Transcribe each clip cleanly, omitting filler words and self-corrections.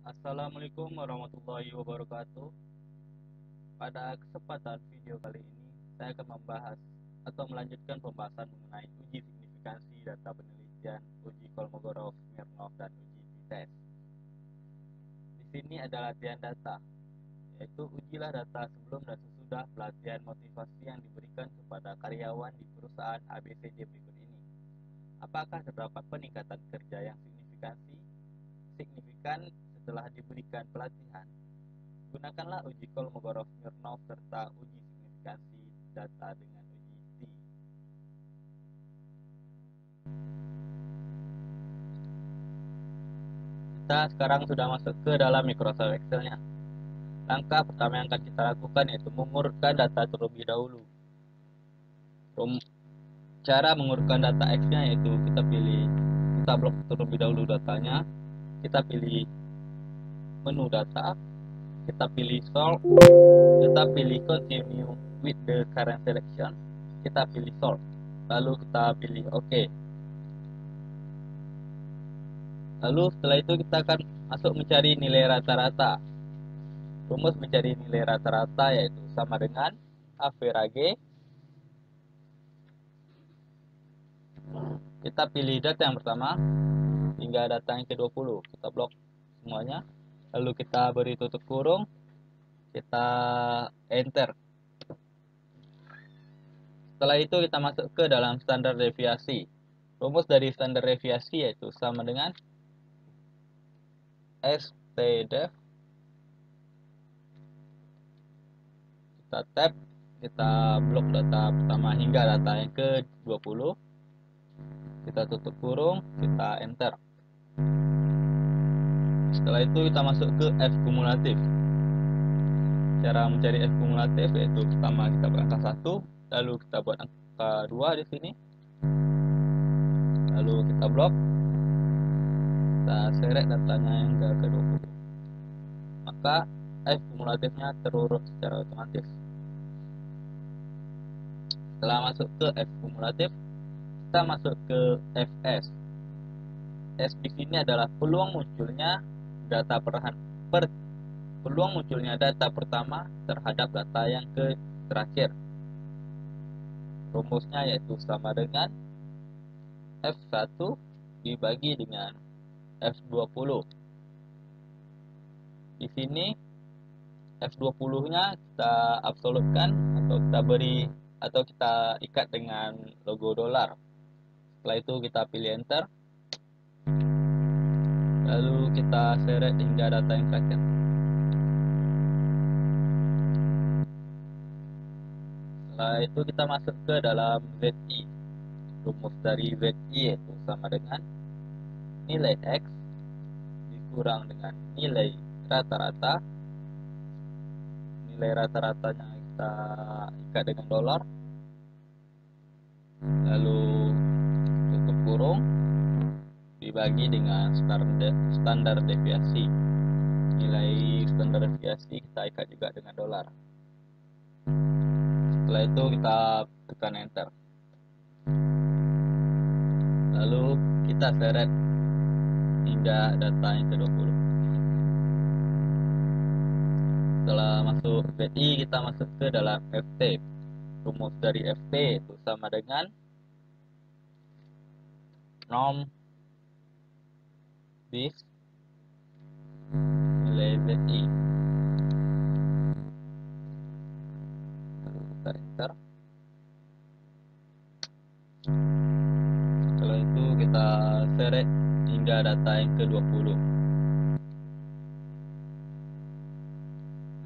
Assalamualaikum warahmatullahi wabarakatuh. Pada kesempatan video kali ini, saya akan membahas atau melanjutkan pembahasan mengenai uji signifikansi data penelitian, uji Kolmogorov-Smirnov, dan uji t-test. Di sini ada latihan data, yaitu ujilah data sebelum dan sesudah pelatihan motivasi yang diberikan kepada karyawan di perusahaan ABCD berikut ini. Apakah terdapat peningkatan kerja yang signifikan setelah diberikan pelatihan? Gunakanlah uji Kolmogorov-Smirnov serta uji signifikansi data dengan uji T. Kita sekarang sudah masuk ke dalam Microsoft Excel-nya. Langkah pertama yang akan kita lakukan yaitu mengurutkan data terlebih dahulu. Cara mengurutkan data X-nya yaitu kita blok terlebih dahulu datanya, kita pilih menu data, kita pilih solve, kita pilih continue with the current selection, kita pilih solve, lalu kita pilih OK. Lalu setelah itu kita akan masuk mencari nilai rata-rata. Rumus mencari nilai rata-rata yaitu sama dengan average. Kita pilih data yang pertama hingga data yang ke-20. Kita blok semuanya. Lalu kita beri tutup kurung. Kita enter. Setelah itu kita masuk ke dalam standar deviasi. Rumus dari standar deviasi yaitu sama dengan STDEV. Kita tab, kita blok data pertama hingga data yang ke-20. Kita tutup kurung, kita enter. Setelah itu kita masuk ke F kumulatif. Cara mencari F kumulatif yaitu pertama kita buat angka 1, lalu kita buat angka 2 di sini. Lalu kita blok. Kita seret datanya yang ke-20. Maka F kumulatifnya terurut secara otomatis. Setelah masuk ke F kumulatif, kita masuk ke Fs. S di sini adalah peluang munculnya data pertama terhadap data yang terakhir. Rumusnya yaitu sama dengan F1 dibagi dengan F20. Di sini F20-nya kita absolutkan atau kita ikat dengan logo dolar. Setelah itu kita pilih enter. Lalu kita seret hingga data yang terakhir. Setelah itu kita masuk ke dalam ZI. Rumus dari ZI yaitu sama dengan nilai X dikurang dengan nilai rata-rata. Nilai rata-ratanya kita ikat dengan dolar. Lalu tutup kurung dibagi dengan standar deviasi. Nilai standar deviasi kita ikat juga dengan dolar. Setelah itu kita tekan enter. Lalu kita seret hingga data yang ke-20. Setelah masuk ZI, kita masuk ke dalam FT. Rumus dari FT itu sama dengan norm bis nilai ZI. Lalu kita enter. Setelah itu kita seret hingga data yang ke-20.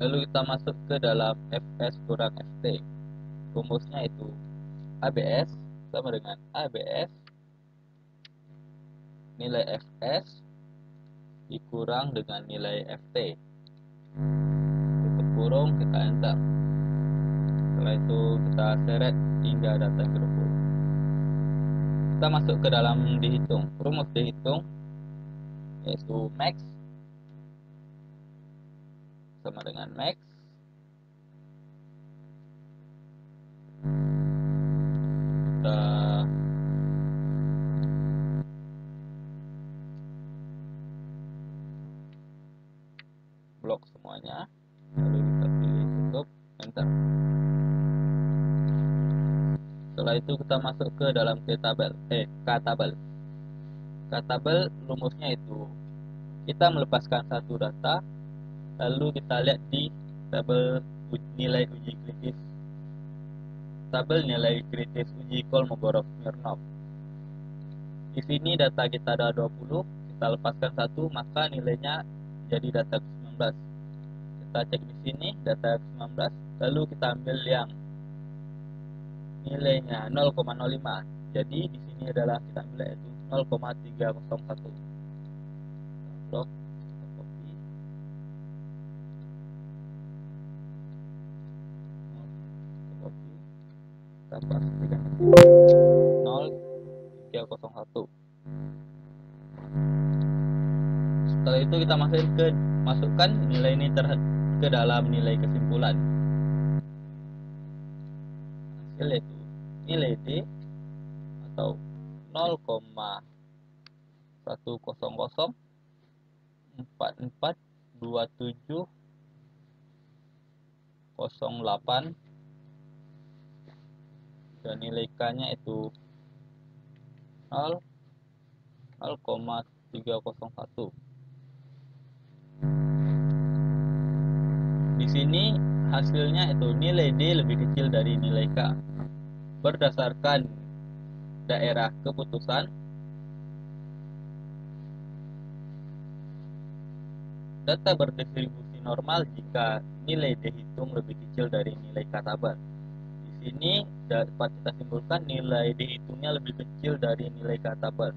Lalu kita masuk ke dalam Fs kurang Ft. Rumusnya itu ABS sama dengan ABS nilai Fs dikurang dengan nilai Ft. Tutup kurung, kita enter. Setelah itu kita seret hingga data yang ke-20. Kita masuk ke dalam dihitung. Rumus dihitung yaitu max sama dengan max kita blok semuanya, lalu kita pilih tutup, enter. Setelah itu kita masuk ke dalam tabel. Tabel rumusnya itu kita melepaskan satu data, lalu kita lihat di tabel nilai uji kritis, tabel nilai kritis uji Kolmogorov-Smirnov. Di sini data kita ada 20, kita lepaskan satu, maka nilainya jadi data 19. Kita cek di sini data 19, lalu kita ambil yang nilainya 0,05. Jadi di sini adalah kita ambil yaitu 0,301. Blok, copy, kita pastikan 0,301. Setelah itu kita masukkan nilai ini ke dalam nilai kesimpulan. Hasil yaitu nilai D atau 0,100442708 dan nilai K-nya itu 0,301. Di sini hasilnya itu nilai D lebih kecil dari nilai K. Berdasarkan daerah keputusan, data berdistribusi normal jika nilai D hitung lebih kecil dari nilai K tabel. Di sini dapat kita simpulkan nilai D hitungnya lebih kecil dari nilai K tabel.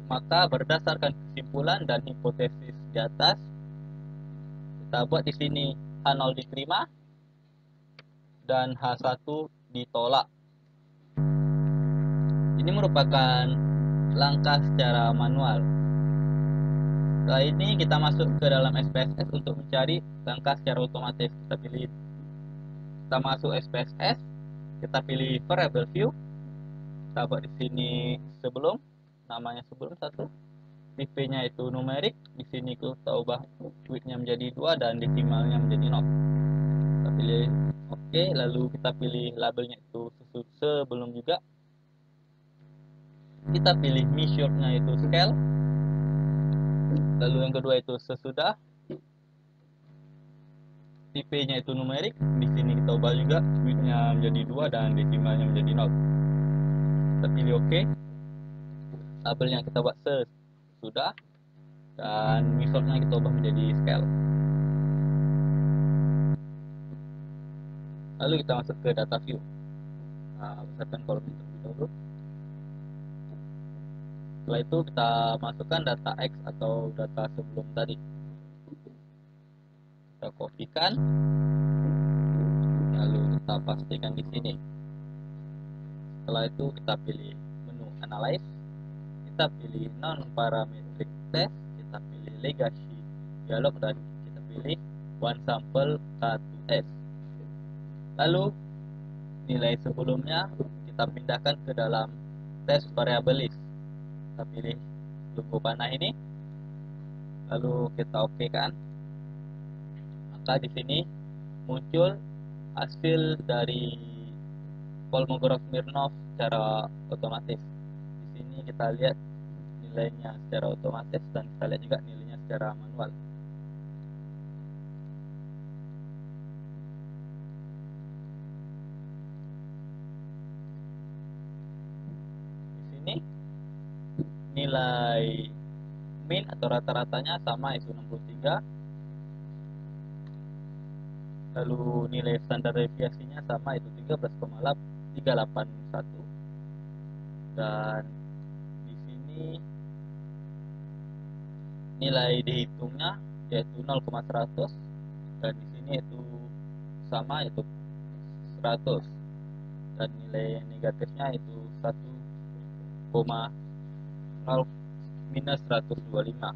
Maka berdasarkan kesimpulan dan hipotesis di atas, kita buat di sini H0 diterima dan H1 ditolak. Ini merupakan langkah secara manual. Setelah ini kita masuk ke dalam SPSS untuk mencari langkah secara otomatis. Kita masuk SPSS, kita pilih variable view. Kita buat di sini sebelum, namanya sebelum satu. Tipe-nya itu numerik. Di sini kita ubah width-nya menjadi 2 dan desimalnya menjadi 0. Kita pilih OK, lalu kita pilih labelnya itu sebelum juga. Kita pilih measure-nya itu scale. Lalu yang kedua itu sesudah. Tipe-nya itu numerik. Di sini kita ubah juga width-nya menjadi 2 dan desimalnya menjadi 0. Kita pilih OK. Labelnya kita buat sesudah dan measure-nya kita ubah menjadi scale. Lalu kita masuk ke data view. Besarkan kolom terlebih dahulu. Setelah itu kita masukkan data X atau data sebelum tadi. Kita kopikan, lalu kita pastikan di sini. Setelah itu kita pilih menu Analyze, kita pilih Non Parametric Test, kita pilih Legacy Dialog dan kita pilih One Sample K2S. Lalu nilai sebelumnya kita pindahkan ke dalam test variable list. Kita pilih logo panah ini, lalu kita OK kan. Maka di sini muncul hasil dari Kolmogorov-Smirnov secara otomatis. Di sini kita lihat nilainya secara otomatis dan kita lihat juga nilainya secara manual. Di sini nilai min atau rata-ratanya sama yaitu 63. Lalu nilai standar deviasinya sama yaitu 13,381. Dan di sini nilai dihitungnya yaitu 0,100 dan di sini itu sama yaitu 100 dan nilai negatifnya itu 1,0 minus 125.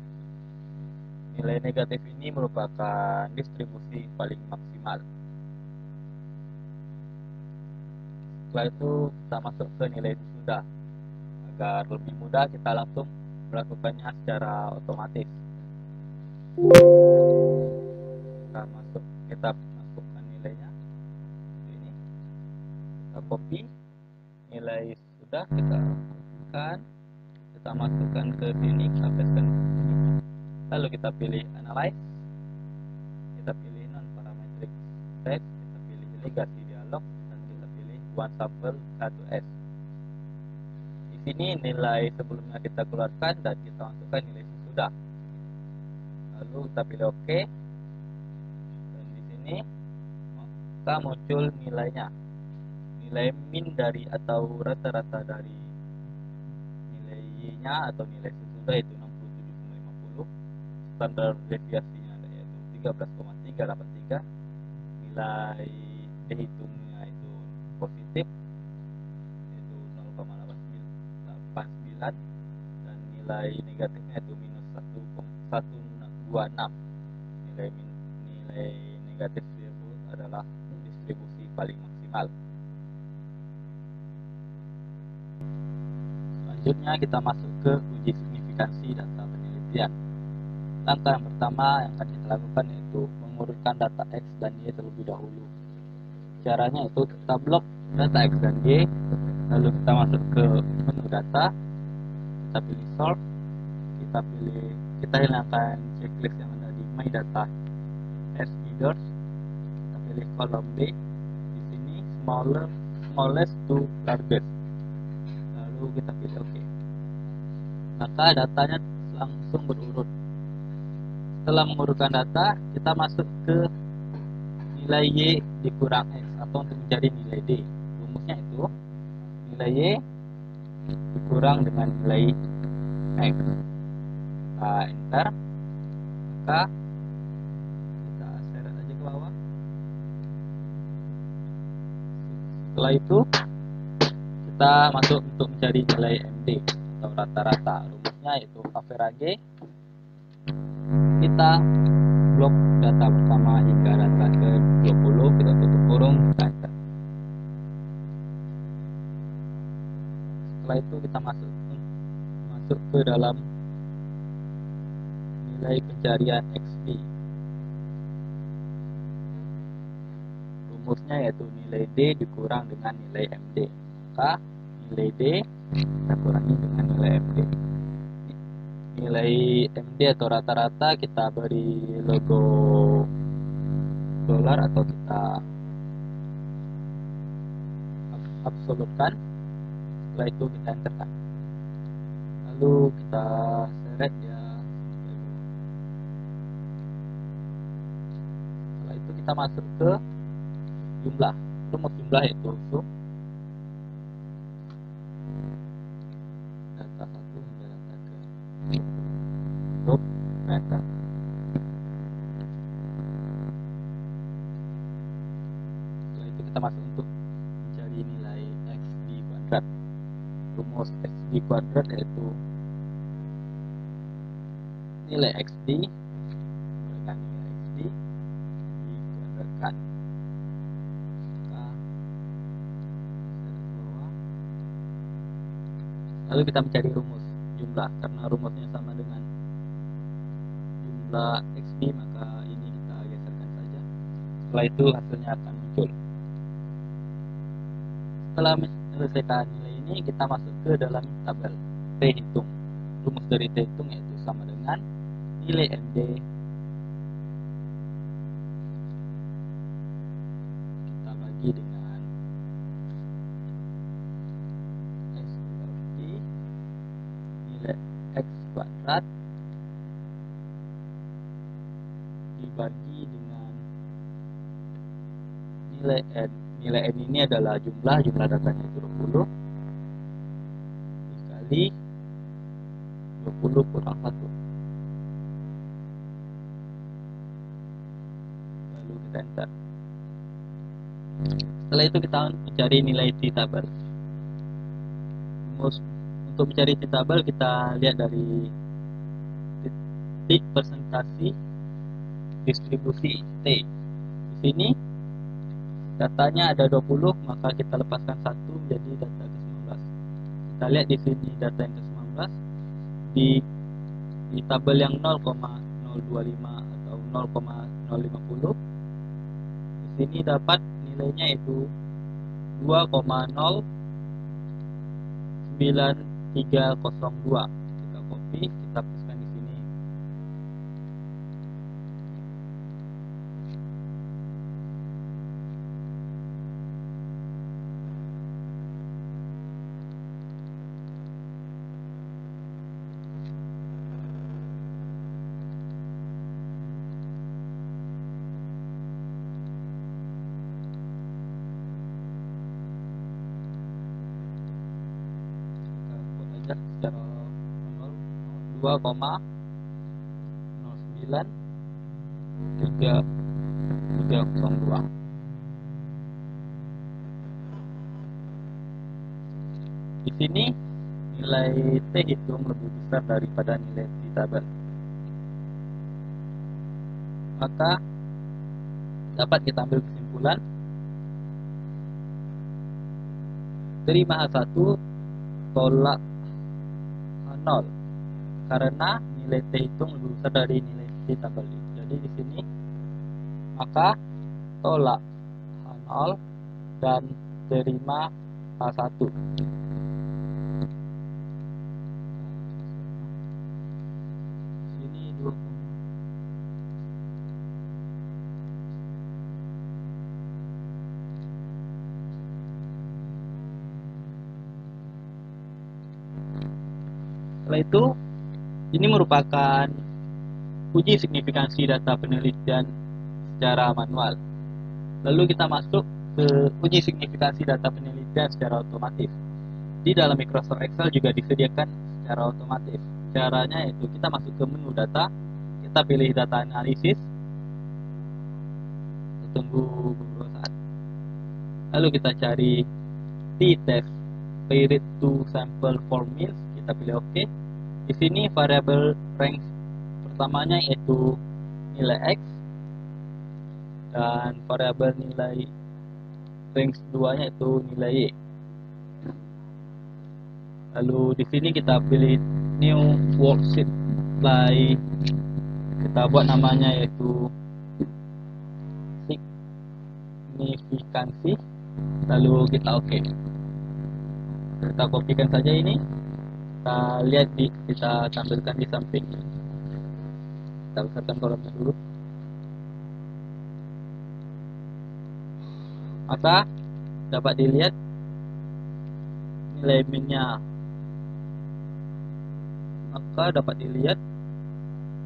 Nilai negatif ini merupakan distribusi paling maksimal. Setelah itu kita masuk ke nilai sesudah. Agar lebih mudah kita langsung melakukannya secara otomatis. kita masukkan nilainya. Ini kita copy nilai, sudah kita masukkan, kita masukkan ke sini, kita pastekan ke sini. Lalu kita pilih analyze, kita pilih non parametric text, kita pilih legacy dialog, dan kita pilih one sample 1s. Di sini nilai sebelumnya kita keluarkan dan kita masukkan nilai sesudah. Lalu kita pilih OK, dan di sini maka muncul nilainya, nilai min dari atau rata-rata dari nilai Y-nya atau nilai sesudah itu 67,50. Standar deviasinya yaitu 13,383. Nilai dihitungnya itu positif yaitu 0,89, dan nilai negatifnya itu minus 1,126. Nilai negatif tersebut adalah distribusi paling maksimal. Selanjutnya kita masuk ke uji signifikansi data penelitian. Langkah yang pertama yang akan kita lakukan yaitu mengurutkan data X dan Y terlebih dahulu. Caranya itu kita blok data X dan Y, lalu kita masuk ke menu data, kita pilih sort, kita hilangkan checklist yang ada di my data as figures, kita pilih kolom B, di sini smallest to largest, lalu kita pilih OK. Maka datanya langsung berurut. Setelah mengurutkan data, kita masuk ke nilai Y dikurang X atau untuk mencari nilai D. Rumusnya itu nilai Y dikurang dengan nilai X. Kita enter, maka kita seret aja ke bawah. Setelah itu kita masuk untuk mencari nilai MD atau rata-rata. Rumusnya itu average. Kita blok data pertama hingga data ke 20, kita tutup kurung, kita enter. Setelah itu kita masuk ke dalam nilai pencarian XD. Rumusnya yaitu nilai D dikurang dengan nilai MD. Maka nilai D kita kurangi dengan nilai MD. Nilai MD atau rata-rata kita beri logo dolar atau kita absolutkan. Setelah itu kita enterkan, lalu kita seret ya. Setelah itu kita masuk ke jumlah. Rumus jumlah itu sum data 1 hingga data ke untuk enter. Setelah itu kita masuk untuk mencari nilai XD kuadrat. Rumus XD kuadrat yaitu nilai XD dikurangi nilai XD dikuadratkan. Lalu kita mencari rumus jumlah, karena rumusnya sama dengan jumlah XD, maka ini kita geserkan saja. Setelah itu hasilnya akan muncul. Setelah menyelesaikan nilai ini, kita masuk ke dalam tabel T hitung. Rumus dari T hitung yaitu sama dengan nilai MD kita bagi dengan nilai X kuadrat dibagi dengan nilai N. Nilai N ini adalah jumlah datanya itu 20 dikali 20 kurang 1. Lalu kita enter. Setelah itu kita mencari nilai di tabel. Untuk mencari di tabel kita lihat dari titik presentasi distribusi T. Di sini datanya ada 20, maka kita lepaskan 1 jadi data ke-19. Kita lihat di sini data yang ke-19 di tabel yang 0,025 atau 0,050 Sini dapat nilainya itu 2,09302. Kita copy, kita paskan di sini. Kita buat aja secara manual 2,09302. Di sini nilai T hitung lebih besar daripada nilai T tabel. Maka dapat kita ambil kesimpulan terima H1 tolak H0 karena nilai T hitung lebih besar dari nilai T tabel. Jadi di sini maka tolak H0 dan terima H1. Sini 2. Setelah itu, ini merupakan uji signifikansi data penelitian secara manual. Lalu kita masuk ke uji signifikansi data penelitian secara otomatis. Di dalam Microsoft Excel juga disediakan secara otomatis. Caranya yaitu kita masuk ke menu data, kita pilih data analisis, tunggu beberapa saat, lalu kita cari t-test period to sample for means, kita pilih OK. Di sini variabel range pertamanya yaitu nilai X dan variabel nilai range 2-nya itu nilai Y. Lalu di sini kita pilih new worksheet by, kita buat namanya yaitu signifikansi, lalu kita OK. Kita kopikan saja ini, kita lihat kita tampilkan di samping. Kita besarkan kolomnya dulu. Maka dapat dilihat nilai minnya. Maka dapat dilihat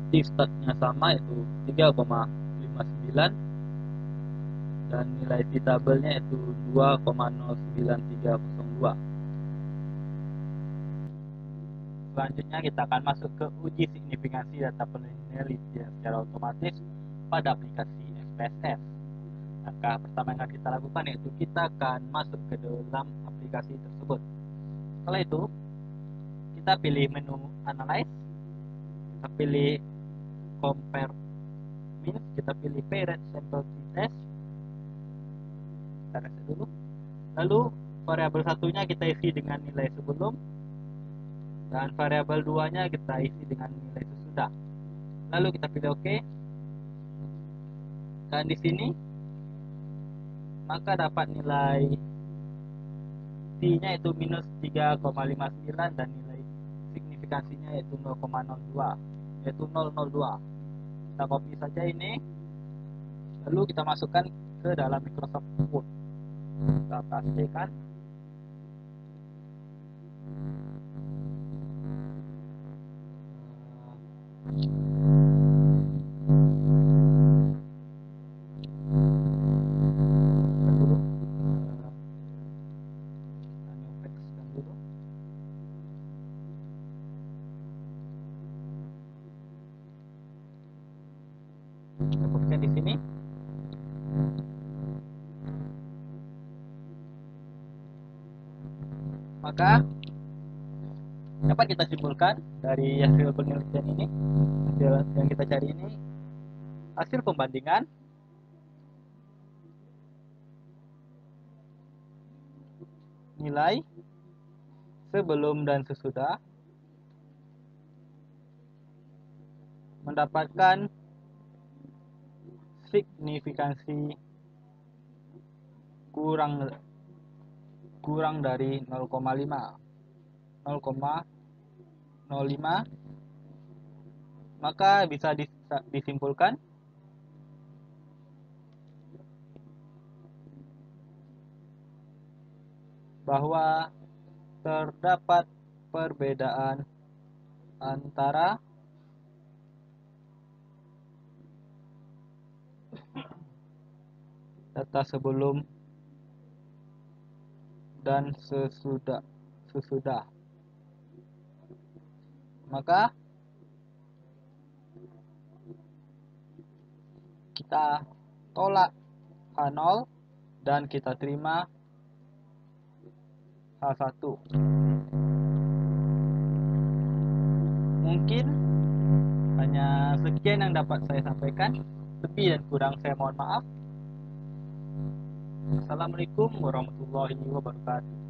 t-startnya sama, yaitu 3,59 dan nilai t-tabelnya itu 2,09302. Selanjutnya kita akan masuk ke uji signifikansi data penelitian secara otomatis pada aplikasi SPSS. Langkah pertama yang akan kita lakukan yaitu kita akan masuk ke dalam aplikasi tersebut. Setelah itu kita pilih menu Analyze, kita pilih Compare Means, kita pilih Paired Sample T-Test, kita reset dulu. Lalu variabel satunya kita isi dengan nilai sebelum dan variabel 2-nya kita isi dengan nilai sesudah. Lalu kita pilih OK. Dan di sini maka dapat nilai T-nya itu minus 3,59 dan nilai signifikansinya yaitu 0,02, yaitu 002. Kita copy saja ini, lalu kita masukkan ke dalam Microsoft Word. Kita pastikan. Kita fokuskan di sini. Maka dapat kita simpulkan dari hasil penelitian ini, hasil yang kita cari ini, hasil pembandingan nilai sebelum dan sesudah mendapatkan signifikansi kurang dari 0,5, 0,05, maka bisa disimpulkan bahwa terdapat perbedaan antara data sebelum dan sesudah. Maka kita tolak H0 dan kita terima H1. Mungkin hanya sekian yang dapat saya sampaikan. Lebih dan kurang saya mohon maaf. Assalamualaikum warahmatullahi wabarakatuh.